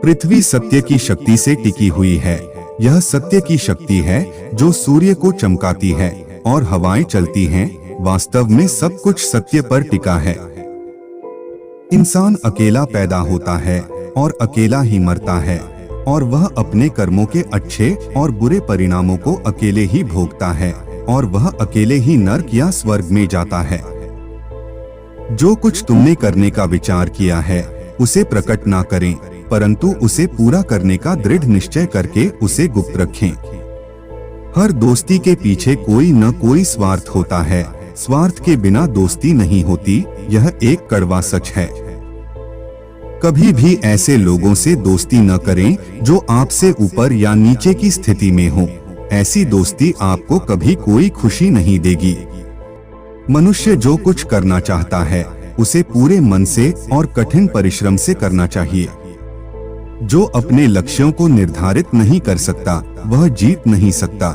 पृथ्वी सत्य की शक्ति से टिकी हुई है। यह सत्य की शक्ति है जो सूर्य को चमकाती है और हवाएं चलती हैं। वास्तव में सब कुछ सत्य पर टिका है। इंसान अकेला पैदा होता है और अकेला ही मरता है, और वह अपने कर्मों के अच्छे और बुरे परिणामों को अकेले ही भोगता है, और वह अकेले ही नर्क या स्वर्ग में जाता है। जो कुछ तुमने करने का विचार किया है उसे प्रकट ना करें, परंतु उसे पूरा करने का दृढ़ निश्चय करके उसे गुप्त रखें। हर दोस्ती के पीछे कोई न कोई स्वार्थ होता है। स्वार्थ के बिना दोस्ती नहीं होती, यह एक कड़वा सच है। कभी भी ऐसे लोगों से दोस्ती न करें जो आपसे ऊपर या नीचे की स्थिति में हो। ऐसी दोस्ती आपको कभी कोई खुशी नहीं देगी। मनुष्य जो कुछ करना चाहता है उसे पूरे मन से और कठिन परिश्रम से करना चाहिए। जो अपने लक्ष्यों को निर्धारित नहीं कर सकता वह जीत नहीं सकता।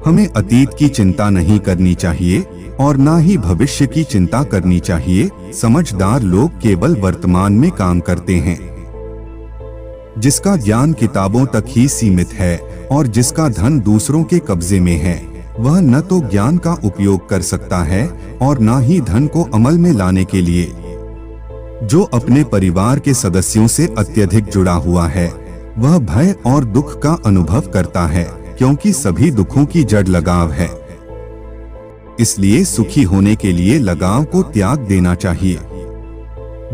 हमें अतीत की चिंता नहीं करनी चाहिए और ना ही भविष्य की चिंता करनी चाहिए। समझदार लोग केवल वर्तमान में काम करते हैं। जिसका ज्ञान किताबों तक ही सीमित है और जिसका धन दूसरों के कब्जे में है, वह न तो ज्ञान का उपयोग कर सकता है और ना ही धन को अमल में लाने के लिए। जो अपने परिवार के सदस्यों से अत्यधिक जुड़ा हुआ है वह भय और दुख का अनुभव करता है, क्योंकि सभी दुखों की जड़ लगाव है। इसलिए सुखी होने के लिए लगाव को त्याग देना चाहिए।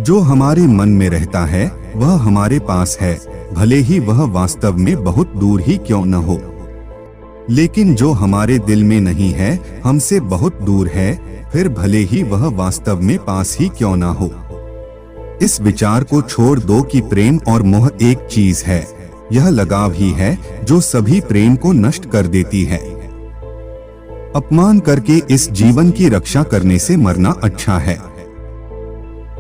जो हमारे मन में रहता है वह हमारे पास है, भले ही वह वास्तव में बहुत दूर ही क्यों न हो। लेकिन जो हमारे दिल में नहीं है, हमसे बहुत दूर है, फिर भले ही वह वास्तव में पास ही क्यों न हो। इस विचार को छोड़ दो कि प्रेम और मोह एक चीज है। यह लगाव ही है जो सभी प्रेम को नष्ट कर देती है। अपमान करके इस जीवन की रक्षा करने से मरना अच्छा है।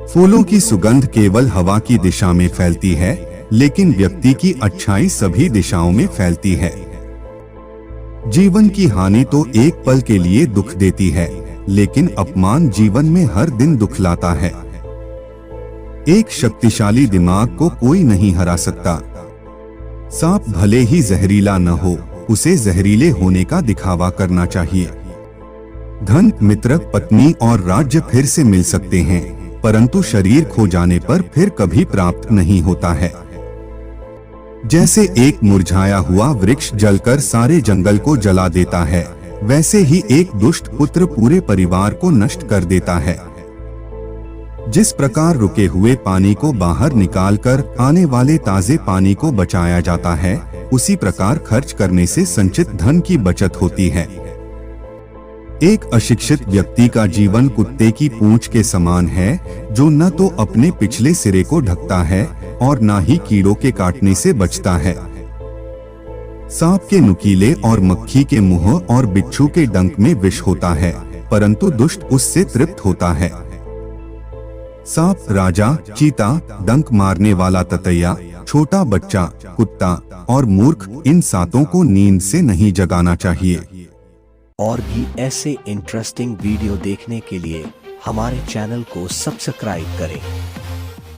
फूलों की सुगंध केवल हवा की दिशा में फैलती है, लेकिन व्यक्ति की अच्छाई सभी दिशाओं में फैलती है। जीवन की हानि तो एक पल के लिए दुख देती है, लेकिन अपमान जीवन में हर दिन दुख लाता है। एक शक्तिशाली दिमाग को कोई नहीं हरा सकता। सांप भले ही जहरीला न हो, उसे जहरीले होने का दिखावा करना चाहिए। धन, मित्र, पत्नी और राज्य फिर से मिल सकते हैं, परंतु शरीर खो जाने पर फिर कभी प्राप्त नहीं होता है। जैसे एक मुरझाया हुआ वृक्ष जलकर सारे जंगल को जला देता है, वैसे ही एक दुष्ट पुत्र पूरे परिवार को नष्ट कर देता है। जिस प्रकार रुके हुए पानी को बाहर निकालकर आने वाले ताजे पानी को बचाया जाता है, उसी प्रकार खर्च करने से संचित धन की बचत होती है। एक अशिक्षित व्यक्ति का जीवन कुत्ते की पूंछ के समान है, जो न तो अपने पिछले सिरे को ढकता है और ना ही कीड़ों के काटने से बचता है। सांप के नुकीले और मक्खी के मुंह और बिच्छू के डंक में विष होता है, परंतु दुष्ट उससे तृप्त होता है। सांप, राजा, चीता, डंक मारने वाला ततैया, छोटा बच्चा, कुत्ता और मूर्ख, इन सातों को नींद से नहीं जगाना चाहिए। और भी ऐसे इंटरेस्टिंग वीडियो देखने के लिए हमारे चैनल को सब्सक्राइब करें।